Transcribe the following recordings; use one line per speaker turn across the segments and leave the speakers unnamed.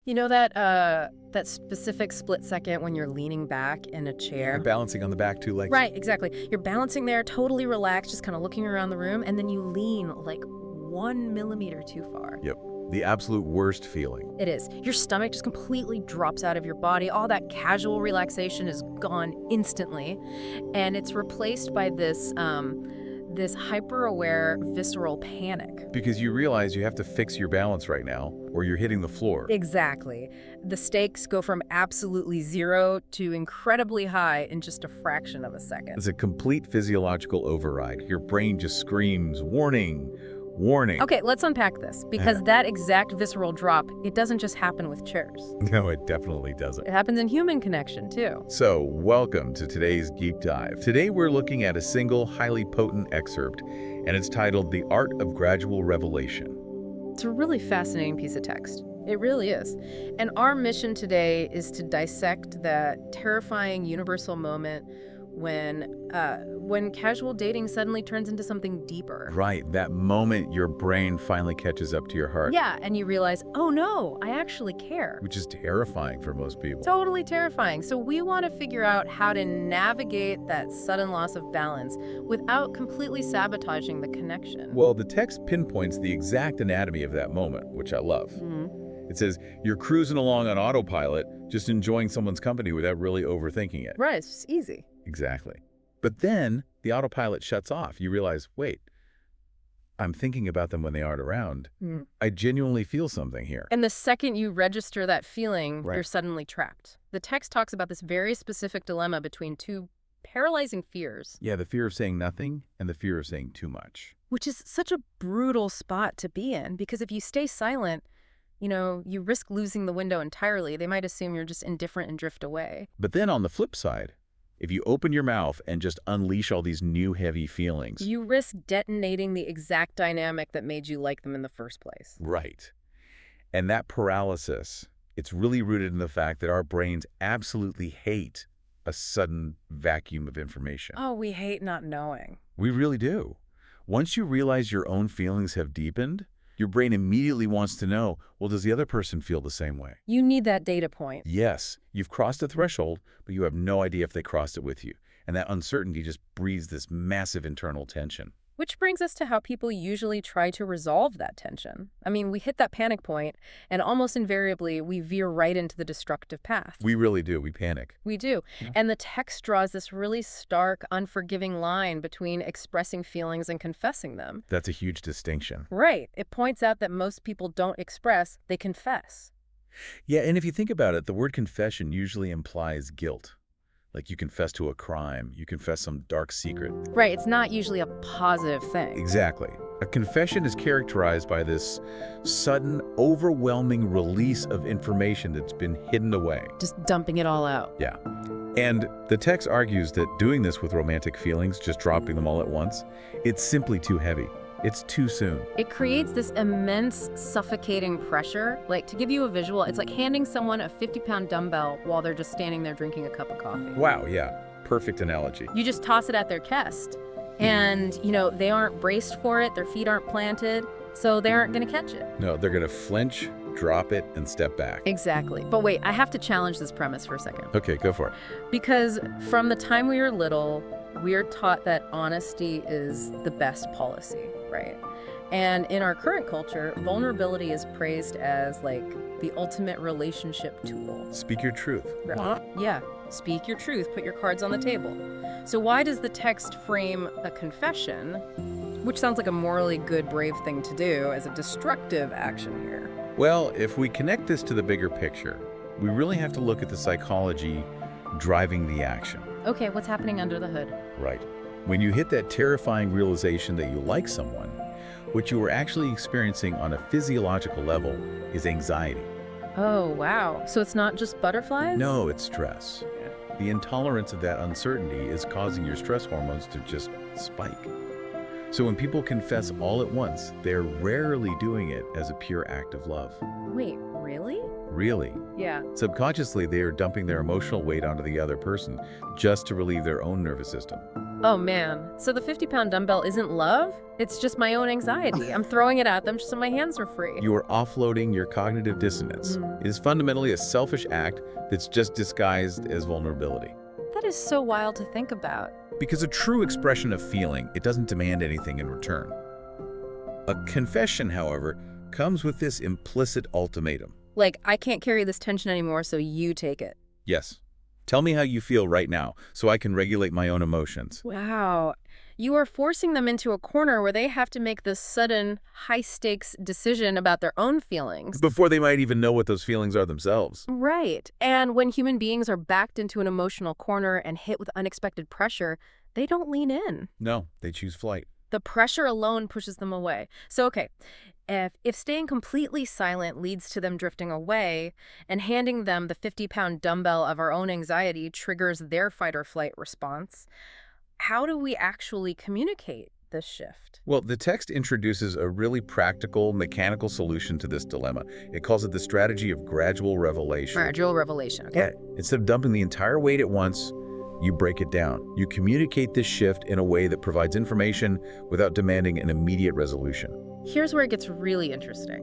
You know that specific split second when you're leaning back in a chair?
And balancing on the back two legs.
Right, exactly. You're balancing there, totally relaxed, just kind of looking around the room, and then you lean like 1 millimeter too far.
Yep. The absolute worst feeling.
It is. Your stomach just completely drops out of your body. All that casual relaxation is gone instantly, and it's replaced by this hyper-aware visceral panic.
Because you realize you have to fix your balance right now, or you're hitting the floor.
Exactly. The stakes go from absolutely zero to incredibly high in just a fraction of a second.
It's a complete physiological override. Your brain just screams, warning, warning.
Okay, let's unpack this, because that exact visceral drop, it doesn't just happen with chairs.
No, it definitely doesn't.
It happens in human connection, too.
So, welcome to today's Deep Dive. Today we're looking at a single, highly potent excerpt, and it's titled The Art of Gradual Revelation.
It's a really fascinating piece of text. It really is. And our mission today is to dissect that terrifying universal moment when casual dating suddenly turns into something deeper.
Right, that moment your brain finally catches up to your heart.
Yeah, and you realize, oh no, I actually care.
Which is terrifying for most people.
Totally terrifying. So we want to figure out how to navigate that sudden loss of balance without completely sabotaging the connection.
Well, the text pinpoints the exact anatomy of that moment, which I love. It says, you're cruising along on autopilot, just enjoying someone's company without really overthinking it.
Right, it's just easy.
Exactly. But then the autopilot shuts off. You realize, wait, I'm thinking about them when they aren't around. I genuinely feel something here.
And the second you register that feeling,
Right.
You're suddenly trapped. The text talks about this very specific dilemma between two paralyzing fears,
Yeah, the fear of saying nothing and the fear of saying too much.
which is such a brutal spot to be in, because if you stay silent, you risk losing the window entirely. They might assume you're just indifferent and drift away.
But then on the flip side, if you open your mouth and just unleash all these new heavy feelings.
You risk detonating the exact dynamic that made you like them in the first place.
Right. And that paralysis, it's really rooted in the fact that our brains absolutely hate a sudden vacuum of information.
Oh, we hate not knowing.
We really do. Once you realize your own feelings have deepened, your brain immediately wants to know, well, does the other person feel the same way?
You need that data point.
Yes, you've crossed a threshold, but you have no idea if they crossed it with you. And that uncertainty just breeds this massive internal tension.
Which brings us to how people usually try to resolve that tension. I mean, we hit that panic point, and almost invariably, we veer right into the destructive path.
We really do. We panic.
We do.
Yeah.
And the text draws this really stark, unforgiving line between expressing feelings and confessing them.
That's a huge distinction.
Right. It points out that most people don't express, they confess.
Yeah, and if you think about it, the word confession usually implies guilt. Like you confess to a crime, you confess some dark secret.
Right. It's not usually a positive thing.
Exactly. A confession is characterized by this sudden, overwhelming release of information that's been hidden away.
Just dumping it all out.
Yeah. And the text argues that doing this with romantic feelings, just dropping them all at once, it's simply too heavy. It's too soon.
It creates this immense, suffocating pressure. Like, to give you a visual, it's like handing someone a 50-pound dumbbell while they're just standing there drinking a cup of coffee.
Wow, yeah. Perfect analogy.
You just toss it at their chest. And, they aren't braced for it, their feet aren't planted, so they aren't going to catch it.
No, they're going to flinch, drop it, and step back.
Exactly. But wait, I have to challenge this premise for a second.
Okay, go for it.
Because from the time we were little, we are taught that honesty is the best policy, right? And in our current culture, vulnerability is praised as like the ultimate relationship tool.
Speak your truth.
Right. Yeah, speak your truth, put your cards on the table. So why does the text frame a confession, which sounds like a morally good, brave thing to do, as a destructive action here?
Well, if we connect this to the bigger picture, we really have to look at the psychology driving the action.
Okay, what's happening under the hood?
Right. When you hit that terrifying realization that you like someone, what you are actually experiencing on a physiological level is anxiety.
Oh, wow. So it's not just butterflies?
No, it's stress. The intolerance of that uncertainty is causing your stress hormones to just spike. So when people confess all at once, they're rarely doing it as a pure act of love.
Wait, really?
Really?
Yeah.
Subconsciously, they are dumping their emotional weight onto the other person just to relieve their own nervous system.
Oh man. So the 50-pound dumbbell isn't love? It's just my own anxiety. I'm throwing it at them so my hands are free.
You are offloading your cognitive dissonance.
Mm.
It is fundamentally a selfish act that's just disguised as vulnerability.
That is so wild to think about.
Because a true expression of feeling, it doesn't demand anything in return. A confession, however, comes with this implicit ultimatum.
Like, I can't carry this tension anymore, so you take it.
Yes. Tell me how you feel right now, so I can regulate my own emotions.
Wow. You are forcing them into a corner where they have to make this sudden, high-stakes decision about their own feelings.
Before they might even know what those feelings are themselves.
Right. And when human beings are backed into an emotional corner and hit with unexpected pressure, they don't lean in.
No, they choose flight.
The pressure alone pushes them away. So, okay, if staying completely silent leads to them drifting away, and handing them the 50-pound dumbbell of our own anxiety triggers their fight or flight response, how do we actually communicate this shift?
Well, the text introduces a really practical, mechanical solution to this dilemma. It calls it the strategy of gradual revelation.
Gradual revelation, okay?
Yeah, instead of dumping the entire weight at once, you break it down. You communicate this shift in a way that provides information without demanding an immediate resolution.
Here's where it gets really interesting.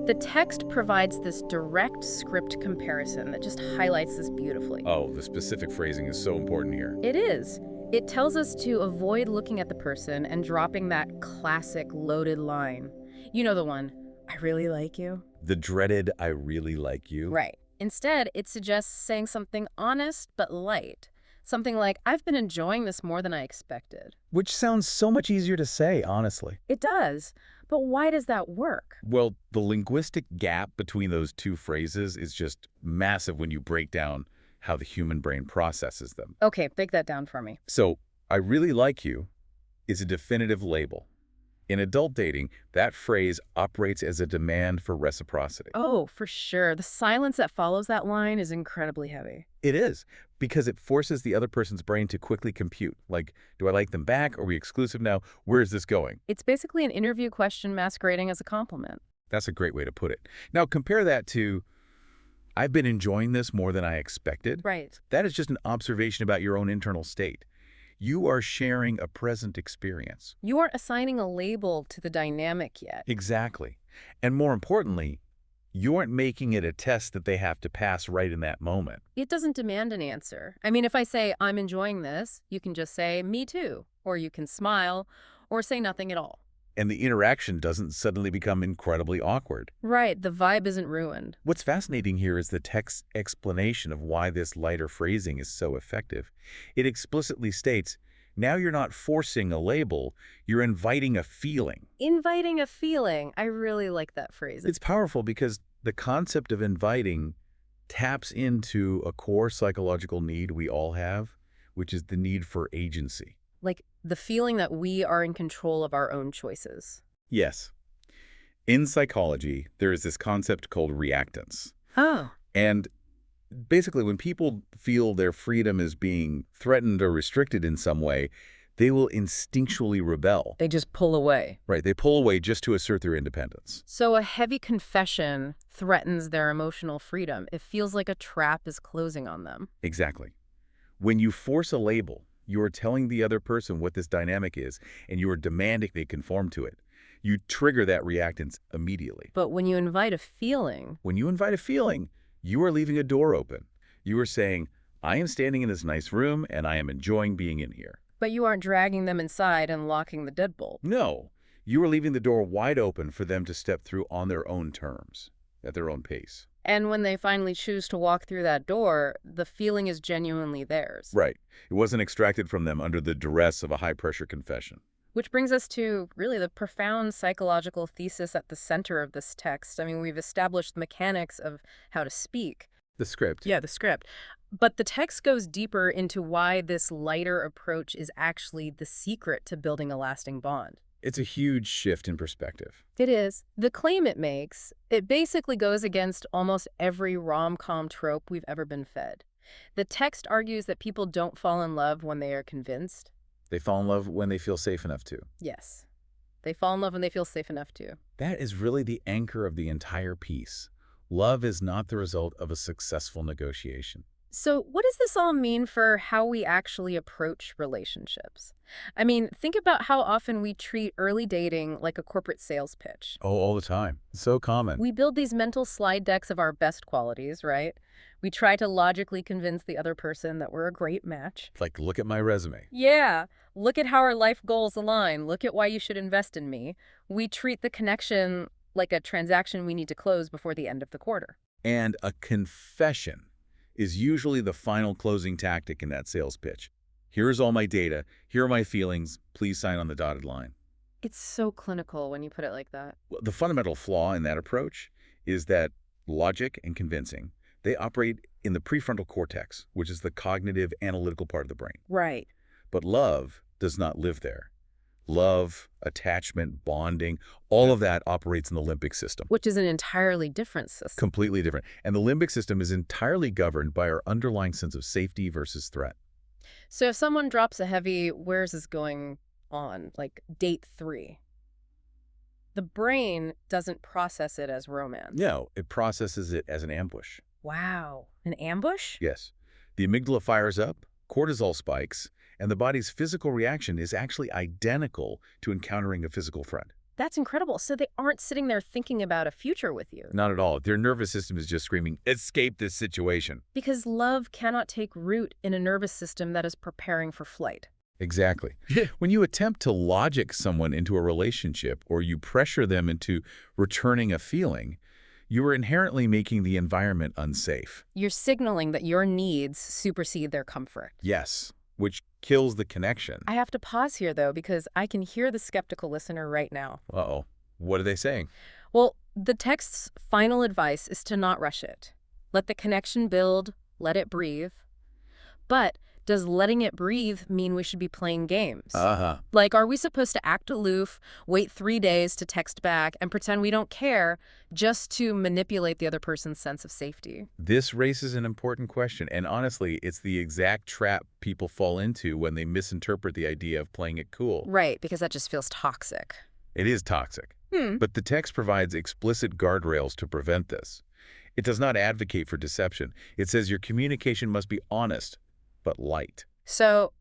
The text provides this direct script comparison that just highlights this beautifully.
Oh, the specific phrasing is so important here.
It is. It tells us to avoid looking at the person and dropping that classic loaded line. You know the one, I really like you.
The dreaded, I really like you.
Right. Instead, it suggests saying something honest but light. Something like, I've been enjoying this more than I expected.
Which sounds so much easier to say, honestly.
It does. But why does that work?
Well, the linguistic gap between those two phrases is just massive when you break down how the human brain processes them.
Okay, break that down for me.
So, I really like you is a definitive label. In adult dating, that phrase operates as a demand for reciprocity.
Oh, for sure. The silence that follows that line is incredibly heavy.
It is, because it forces the other person's brain to quickly compute. Like, do I like them back? Are we exclusive now? Where is this going?
It's basically an interview question masquerading as a compliment.
That's a great way to put it. Now, compare that to, I've been enjoying this more than I expected.
Right.
That is just an observation about your own internal state. You are sharing a present experience.
You aren't assigning a label to the dynamic yet.
Exactly. And more importantly, you aren't making it a test that they have to pass right in that moment.
It doesn't demand an answer. I mean, if I say, I'm enjoying this, you can just say, me too. Or you can smile, or say nothing at all.
And the interaction doesn't suddenly become incredibly awkward.
Right, the vibe isn't ruined.
What's fascinating here is the text's explanation of why this lighter phrasing is so effective. It explicitly states, now you're not forcing a label, you're inviting a feeling.
Inviting a feeling. I really like that phrase.
It's powerful because the concept of inviting taps into a core psychological need we all have, which is the need for agency.
Like the feeling that we are in control of our own choices.
Yes. In psychology, there is this concept called reactance.
Oh.
And basically, when people feel their freedom is being threatened or restricted in some way, they will instinctually rebel.
They just pull away.
Right, they pull away just to assert their independence.
So a heavy confession threatens their emotional freedom. It feels like a trap is closing on them.
Exactly. When you force a label, you are telling the other person what this dynamic is, and you are demanding they conform to it. You trigger that reactance immediately.
But when you invite a feeling...
When you invite a feeling, you are leaving a door open. You are saying, I am standing in this nice room, and I am enjoying being in here.
But you aren't dragging them inside and locking the deadbolt.
No, you are leaving the door wide open for them to step through on their own terms, at their own pace.
And when they finally choose to walk through that door, the feeling is genuinely theirs.
Right. It wasn't extracted from them under the duress of a high-pressure confession.
Which brings us to really the profound psychological thesis at the center of this text. I mean, we've established the mechanics of how to speak.
The script.
Yeah, the script. But the text goes deeper into why this lighter approach is actually the secret to building a lasting bond.
It's a huge shift in perspective.
It is. The claim it makes, it basically goes against almost every rom-com trope we've ever been fed. The text argues that people don't fall in love when they are convinced.
They fall in love when they feel safe enough to.
Yes. They fall in love when they feel safe enough to.
That is really the anchor of the entire piece. Love is not the result of a successful negotiation.
So, what does this all mean for how we actually approach relationships? I mean, think about how often we treat early dating like a corporate sales pitch.
Oh, all the time. So common.
We build these mental slide decks of our best qualities, right? We try to logically convince the other person that we're a great match.
Like, look at my resume.
Yeah, look at how our life goals align. Look at why you should invest in me. We treat the connection like a transaction we need to close before the end of the quarter.
And a confession is usually the final closing tactic in that sales pitch. Here's all my data. Here are my feelings. Please sign on the dotted line.
It's so clinical when you put it like that.
Well, the fundamental flaw in that approach is that logic and convincing, they operate in the prefrontal cortex, which is the cognitive, analytical part of the brain.
Right.
But love does not live there. Love, attachment, bonding, all of that operates in the limbic system.
Which is an entirely different system.
Completely different. And the limbic system is entirely governed by our underlying sense of safety versus threat.
So if someone drops a heavy, where's this going on, like date 3, the brain doesn't process it as romance.
No, it processes it as an ambush.
Wow. An ambush?
Yes. The amygdala fires up, cortisol spikes, and the body's physical reaction is actually identical to encountering a physical threat.
That's incredible. So they aren't sitting there thinking about a future with you.
Not at all. Their nervous system is just screaming, escape this situation.
Because love cannot take root in a nervous system that is preparing for flight.
Exactly. When you attempt to logic someone into a relationship or you pressure them into returning a feeling, you are inherently making the environment unsafe.
You're signaling that your needs supersede their comfort.
Yes, which kills the connection.
I have to pause here, though, because I can hear the skeptical listener right now.
Uh-oh. What are they saying?
Well, the text's final advice is to not rush it. Let the connection build, let it breathe. But does letting it breathe mean we should be playing games? Like, are we supposed to act aloof, wait 3 days to text back, and pretend we don't care just to manipulate the other person's sense of safety?
This raises an important question, and honestly, it's the exact trap people fall into when they misinterpret the idea of playing it cool.
Right, because that just feels toxic.
It is toxic. But the text provides explicit guardrails to prevent this. It does not advocate for deception. It says your communication must be honest, but light.
So,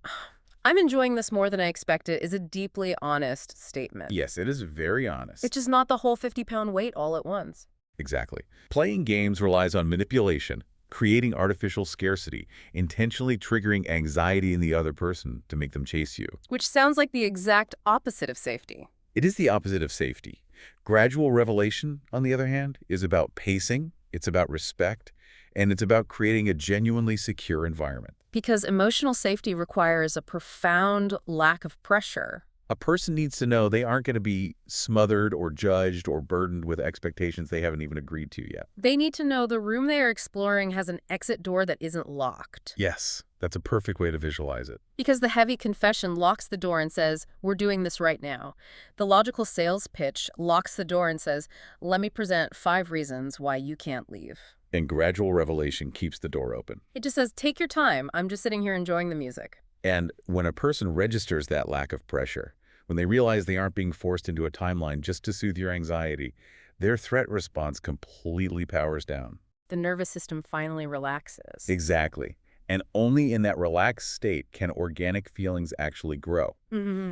I'm enjoying this more than I expected is a deeply honest statement.
Yes, it is very honest.
It's just not the whole 50-pound weight all at once.
Exactly. Playing games relies on manipulation, creating artificial scarcity, intentionally triggering anxiety in the other person to make them chase you.
Which sounds like the exact opposite of safety.
It is the opposite of safety. Gradual revelation, on the other hand, is about pacing, it's about respect, and it's about creating a genuinely secure environment.
Because emotional safety requires a profound lack of pressure.
A person needs to know they aren't going to be smothered or judged or burdened with expectations they haven't even agreed to yet.
They need to know the room they are exploring has an exit door that isn't locked.
Yes, that's a perfect way to visualize it.
Because the heavy confession locks the door and says, we're doing this right now. The logical sales pitch locks the door and says, let me present 5 reasons why you can't leave.
And gradual revelation keeps the door open.
It just says, take your time. I'm just sitting here enjoying the music.
And when a person registers that lack of pressure, when they realize they aren't being forced into a timeline just to soothe your anxiety, their threat response completely powers down.
The nervous system finally relaxes.
Exactly. And only in that relaxed state can organic feelings actually grow.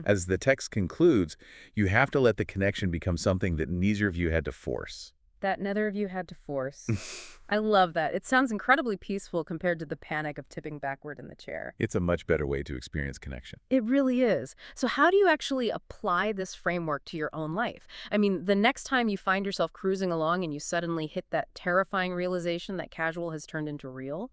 As the text concludes, you have to let the connection become something that neither of you had to force.
That neither of you had to force. I love that. It sounds incredibly peaceful compared to the panic of tipping backward in the chair.
It's a much better way to experience connection.
It really is. So how do you actually apply this framework to your own life? I mean, the next time you find yourself cruising along and you suddenly hit that terrifying realization that casual has turned into real,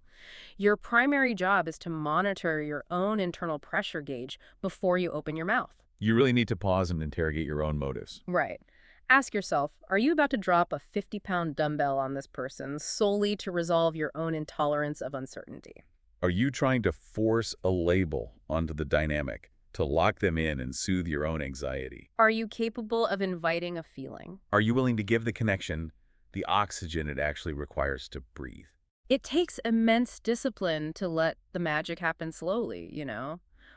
your primary job is to monitor your own internal pressure gauge before you open your mouth.
You really need to pause and interrogate your own motives.
Right. Ask yourself, are you about to drop a 50-pound dumbbell on this person solely to resolve your own intolerance of uncertainty?
Are you trying to force a label onto the dynamic to lock them in and soothe your own anxiety?
Are you capable of inviting a feeling?
Are you willing to give the connection the oxygen it actually requires to breathe?
It takes immense discipline to let the magic happen slowly,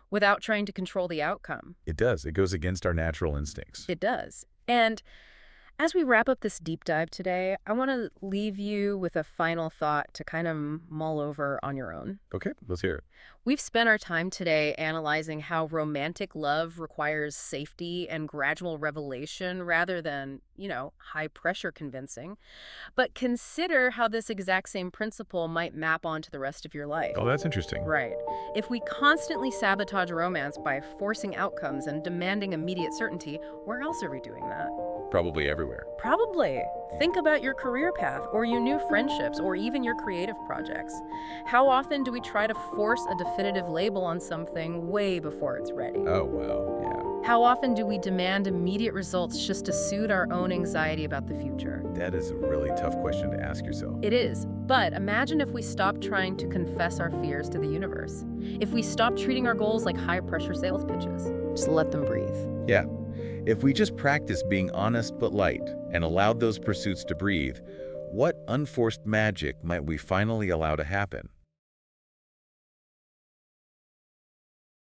without trying to control the outcome.
It does. It goes against our natural instincts.
It does. And As we wrap up this deep dive today, I want to leave you with a final thought to kind of mull over on your own.
Okay, let's hear it.
We've spent our time today analyzing how romantic love requires safety and gradual revelation rather than, high pressure convincing. But consider how this exact same principle might map onto the rest of your life.
Oh, that's interesting.
Right. If we constantly sabotage romance by forcing outcomes and demanding immediate certainty, where else are we doing that?
Probably everywhere.
Probably. Think about your career path or your new friendships or even your creative projects. How often do we try to force a definitive label on something way before it's ready?
Oh, well, yeah.
How often do we demand immediate results just to soothe our own anxiety about the future?
That is a really tough question to ask yourself.
It is. But imagine if we stopped trying to confess our fears to the universe. If we stopped treating our goals like high-pressure sales pitches. Just let them breathe.
Yeah. If we just practiced being honest but light and allowed those pursuits to breathe, what unforced magic might we finally allow to happen?